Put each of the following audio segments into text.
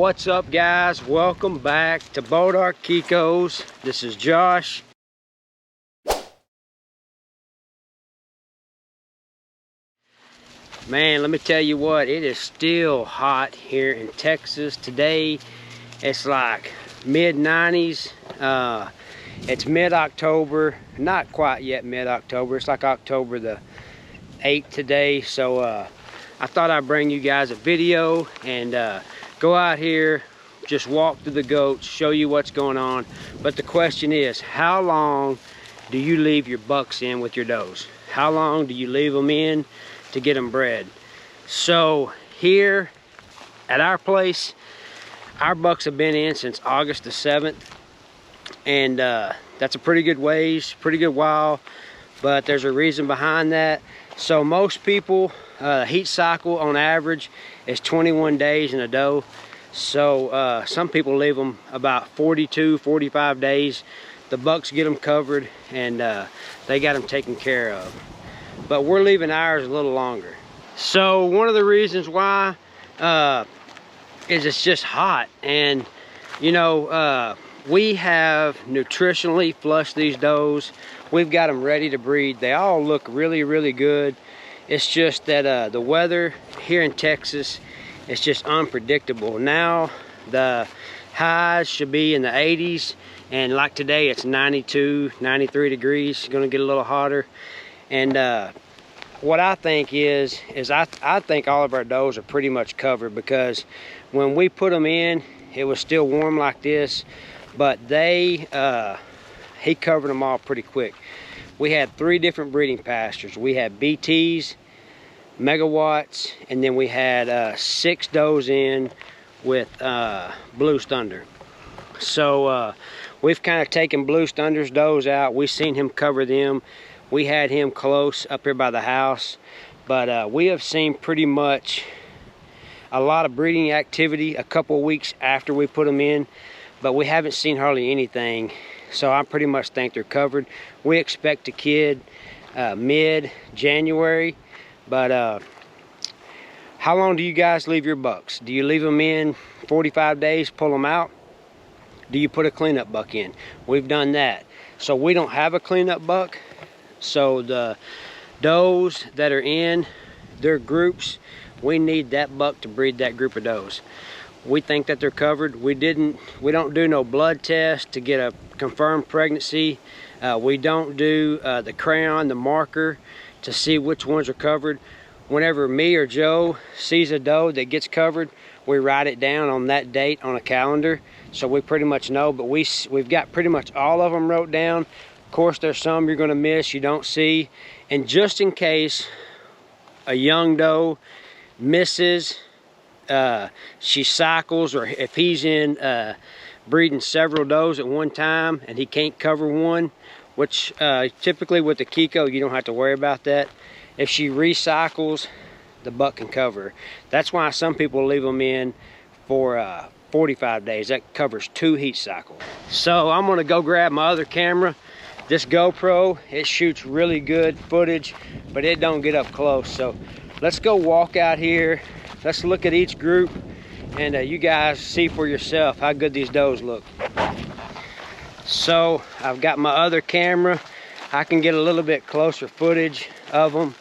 What's up, guys? Welcome back to Kiko's. This is Josh. Man, let me tell you what, it is still hot here in Texas today. It's like mid-90s. It's mid-October, not quite yet mid-October. It's like October the 8th today. So I thought I'd bring you guys a video and go out here, just walk through the goats, show you what's going on. But the question is, how long do you leave your bucks in with your does? How long do you leave them in to get them bred? So here at our place, our bucks have been in since August the 7th, and that's a pretty good ways, pretty good while, but there's a reason behind that. So most people, heat cycle on average is 21 days in a doe. So some people leave them about 42, 45 days. The bucks get them covered and they got them taken care of. But we're leaving ours a little longer. So one of the reasons why is it's just hot. And you know, we have nutritionally flushed these does. We've got them ready to breed. They all look really, really good. It's just that the weather here in Texas is just unpredictable. Now the highs should be in the 80s, and like today it's 92, 93 degrees. It's gonna get a little hotter. And what I think is I think all of our does are pretty much covered, because when we put them in, it was still warm like this, but he covered them all pretty quick. We had 3 different breeding pastures. We had BTs, megawatts, and then we had 6 does in with blue thunder. So we've kind of taken blue thunder's does out. We've seen him cover them. We had him close up here by the house, but we have seen pretty much a lot of breeding activity a couple of weeks after we put them in, but we haven't seen hardly anything. So I pretty much think they're covered. We expect a kid mid-January, but how long do you guys leave your bucks? Do you leave them in 45 days, pull them out? Do you put a cleanup buck in? We've done that. So we don't have a cleanup buck. So the does that are in their groups, we need that buck to breed that group of does. We think that they're covered. We don't do no blood test to get a confirmed pregnancy. We don't do the crayon, the marker, to see which ones are covered. Whenever me or Joe sees a doe that gets covered, we write it down on that date on a calendar, so we pretty much know. But we've got pretty much all of them wrote down. Of course, there's some you're gonna miss, you don't see. And just in case a young doe misses, she cycles, or if he's in breeding several does at one time and he can't cover one, which typically with the Kiko you don't have to worry about that. If she recycles, the buck can cover her. That's why some people leave them in for 45 days. That covers 2 heat cycles. So I'm gonna go grab my other camera. This GoPro, it shoots really good footage, but it don't get up close. So let's go walk out here. Let's look at each group, and you guys see for yourself how good these does look. So I've got my other camera. I can get a little bit closer footage of them.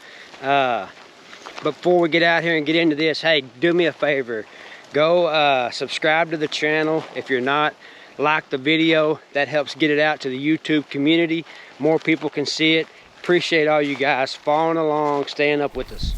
Before we get out here and get into this, hey, do me a favor. Go subscribe to the channel if you're not. Like the video. That helps get it out to the YouTube community. More people can see it. Appreciate all you guys following along, staying up with us.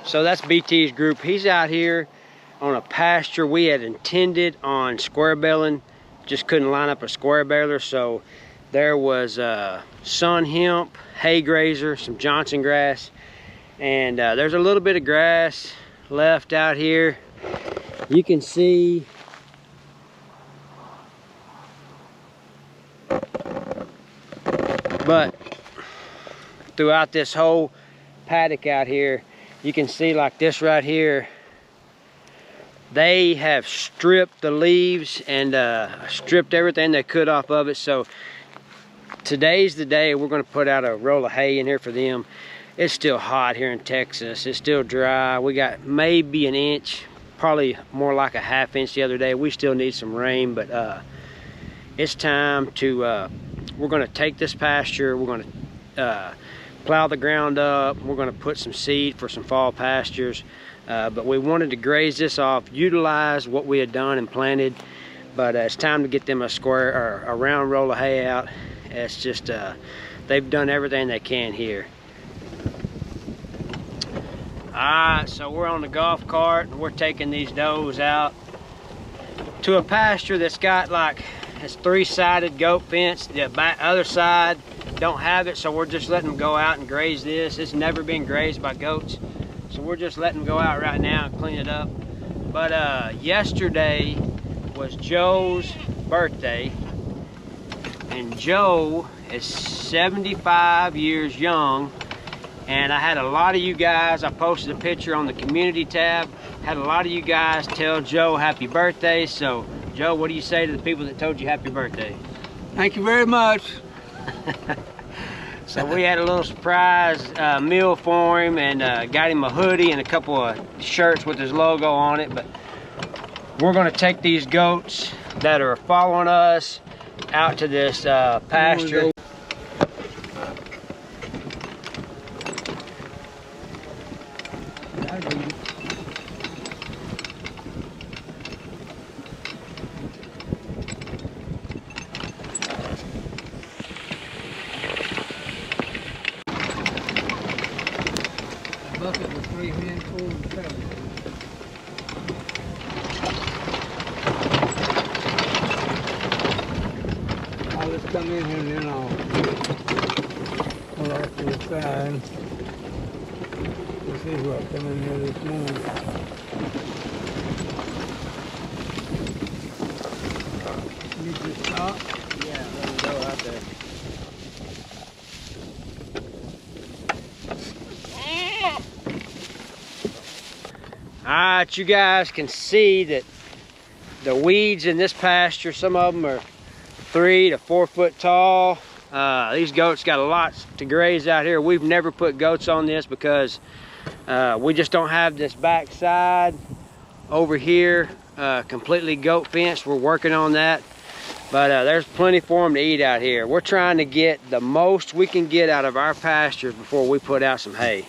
So that's BT's group. He's out here on a pasture we had intended on square belling, just couldn't line up a square baler. So there was sun hemp, hay grazer, some Johnson grass, and there's a little bit of grass left out here. You can see but throughout this whole paddock out here, you can see like this right here, they have stripped the leaves and stripped everything they could off of it. So today's the day we're going to put out a roll of hay in here for them. It's still hot here in Texas. It's still dry. We got maybe an inch, probably more like a ½ inch the other day. We still need some rain, but it's time to we're going to take this pasture, we're going to plow the ground up, we're going to put some seed for some fall pastures, but we wanted to graze this off, utilize what we had done and planted, but it's time to get them a square or a round roll of hay out. It's just they've done everything they can here. Alright, so we're on the golf cart and we're taking these does out to a pasture that's got like, it's 3-sided goat fence. The other side don't have it, so we're just letting them go out and graze this. It's never been grazed by goats, so we're just letting them go out right now and clean it up. But yesterday was Joe's birthday, and Joe is 75 years young, and I had a lot of you guys, I posted a picture on the community tab, had a lot of you guys tell Joe happy birthday. So Joe, what do you say to the people that told you happy birthday? Thank you very much. So we had a little surprise meal for him, and got him a hoodie and a couple of shirts with his logo on it. But we're going to take these goats that are following us out to this pasture. Bucket with 3 handfuls of pebbles. I'll just come in here and then I'll pull off to the side. This is what come in here this morning. You just stop? Yeah, let me go out there. Alright, you guys can see that the weeds in this pasture, some of them are 3 to 4 foot tall. These goats got a lot to graze out here. We've never put goats on this because we just don't have this back side over here completely goat fenced. We're working on that, but there's plenty for them to eat out here. We're trying to get the most we can get out of our pastures before we put out some hay.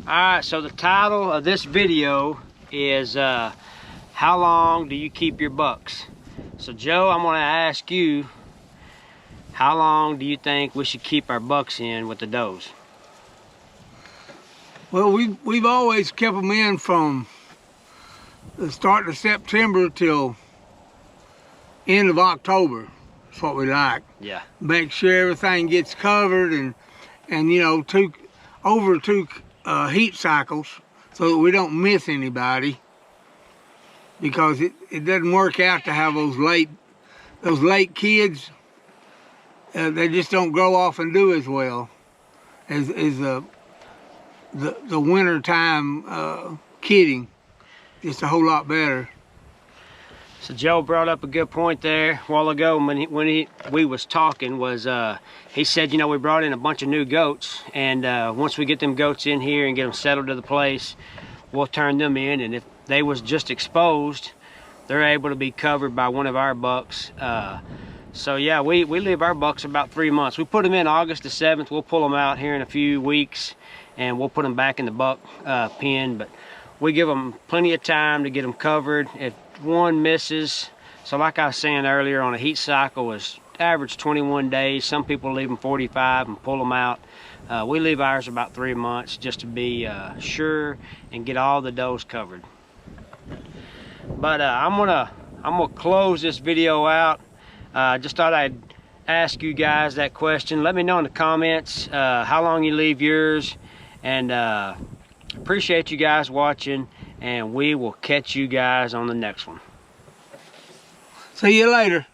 Alright, so the title of this video is how long do you keep your bucks? So Joe, I'm going to ask you, how long do you think we should keep our bucks in with the does? Well, we've always kept them in from the start of September till end of October. That's what we like. Yeah. Make sure everything gets covered and you know, over two heat cycles so that we don't miss anybody, because it doesn't work out to have those late kids. They just don't grow off and do as well as the winter time kidding. Just a whole lot better. So Joe brought up a good point there a while ago when we was talking. He said, you know, we brought in a bunch of new goats, and once we get them goats in here and get them settled to the place, we'll turn them in, and if they was just exposed, they're able to be covered by one of our bucks. So yeah, we leave our bucks about 3 months. We put them in August the 7th. We'll pull them out here in a few weeks, and we'll put them back in the buck pen. But we give them plenty of time to get them covered. If one misses, so like I was saying earlier, on a heat cycle is average 21 days. Some people leave them 45 and pull them out. We leave ours about 3 months just to be sure and get all the does covered. But I'm gonna close this video out. Just thought I'd ask you guys that question. Let me know in the comments how long you leave yours, and appreciate you guys watching, and we will catch you guys on the next one. See you later.